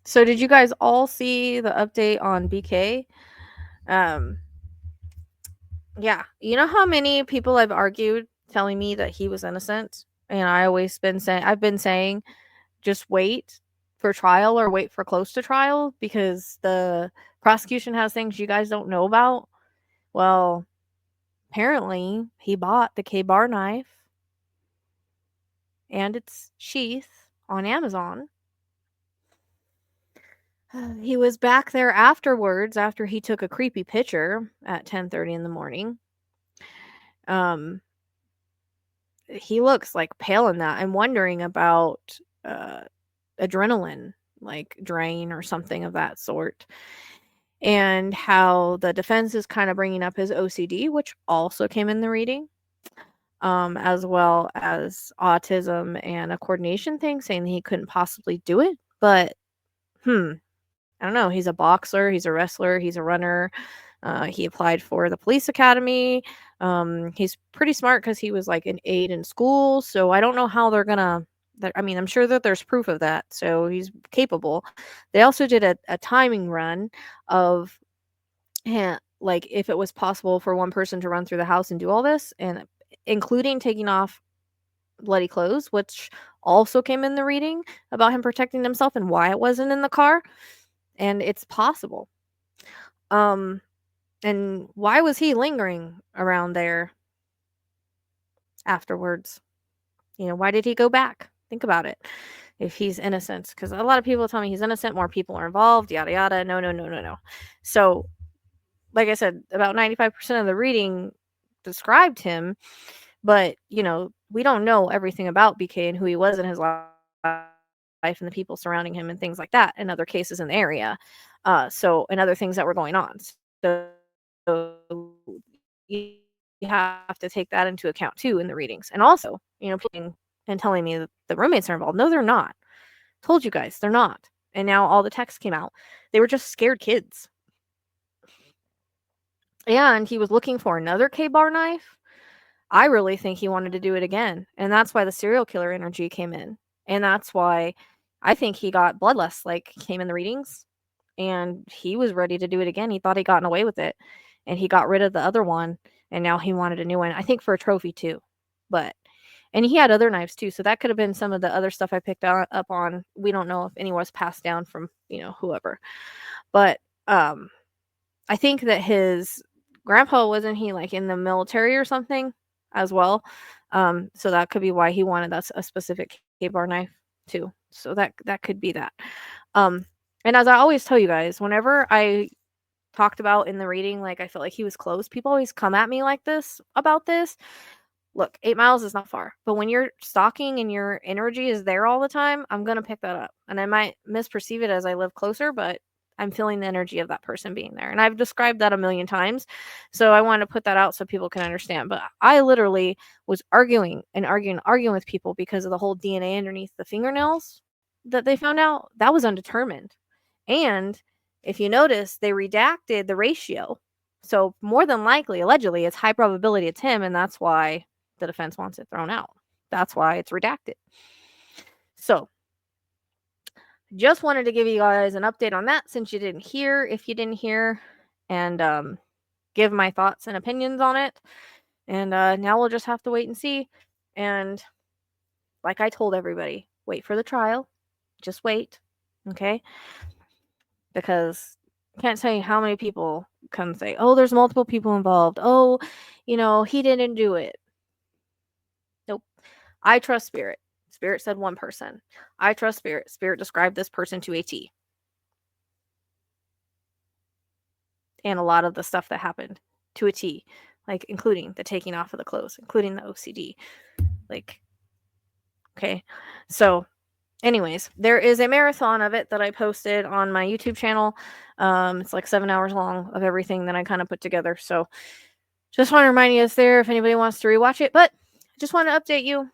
So did you guys all see the update on BK? Um, yeah. You know how many people I've argued telling me that he was innocent? And I've been saying, just wait for trial or wait for close to trial because the prosecution has things you guys don't know about. Well, apparently he bought the K-bar knife and its sheath on Amazon. He was back there afterwards after he took a creepy picture at 10:30 in the morning. Um, he looks like pale in that. I'm wondering about uh, adrenaline, like drain or something of that sort. And how the defense is kind of bringing up his OCD, which also came in the reading, as well as autism and a coordination thing, saying that he couldn't possibly do it. But, I don't know. He's a boxer, he's a wrestler, he's a runner. He applied for the police academy. He's pretty smart because he was like an aide in school. So I don't know how they're gonna. I mean, I'm sure that there's proof of that. So he's capable. They also did a timing run of, like, if it was possible for one person to run through the house and do all this, and including taking off bloody clothes, which also came in the reading about him protecting himself and why it wasn't in the car. And it's possible. And why was he lingering around there afterwards? Why did he go back? Think about it. If he's innocent, because a lot of people tell me he's innocent, more people are involved, yada yada. No, no, no, no, no. So, like I said, about 95% of the reading described him, but we don't know everything about BK and who he was in his life and the people surrounding him and things like that, and other cases in the area. And other things that were going on. So you have to take that into account too in the readings. And also, people and telling me that the roommates are involved. No, they're not. Told you guys, they're not. And now all the texts came out. They were just scared kids. And he was looking for another K-bar knife. I really think he wanted to do it again. And that's why the serial killer energy came in. And that's why I think he got bloodlust, like came in the readings. And he was ready to do it again. He thought he'd gotten away with it. And he got rid of the other one. And now he wanted a new one. I think for a trophy too. And he had other knives too. So that could have been some of the other stuff I picked up on. We don't know if any was passed down from, whoever. But I think that his grandpa, wasn't he like in the military or something as well? So that could be why he wanted a specific K-bar knife too. So that could be that. And as I always tell you guys, whenever I talked about in the reading, like I felt like he was close, people always come at me like this about this. Look, 8 miles is not far, but when you're stalking and your energy is there all the time, I'm gonna pick that up, and I might misperceive it as I live closer, but I'm feeling the energy of that person being there, and I've described that a million times, so I wanted to put that out so people can understand. But I literally was arguing with people because of the whole DNA underneath the fingernails that they found out. That was undetermined, and if you notice, they redacted the ratio. So more than likely, allegedly, it's high probability it's him, and that's why the defense wants it thrown out. That's why it's redacted. So, just wanted to give you guys an update on that since you didn't hear, if you didn't hear, and give my thoughts and opinions on it. And now we'll just have to wait and see. And like I told everybody, wait for the trial. Just wait. Okay? Because I can't tell you how many people come say, oh, there's multiple people involved. Oh, he didn't do it. Nope. I trust Spirit. Spirit said one person. I trust Spirit. Spirit described this person to a T. And a lot of the stuff that happened to a T, like including the taking off of the clothes, including the OCD. Like, okay. So, anyways, there is a marathon of it that I posted on my YouTube channel. It's like 7 hours long of everything that I kind of put together. So, just want to remind you it's there if anybody wants to rewatch it. But I just want to update you.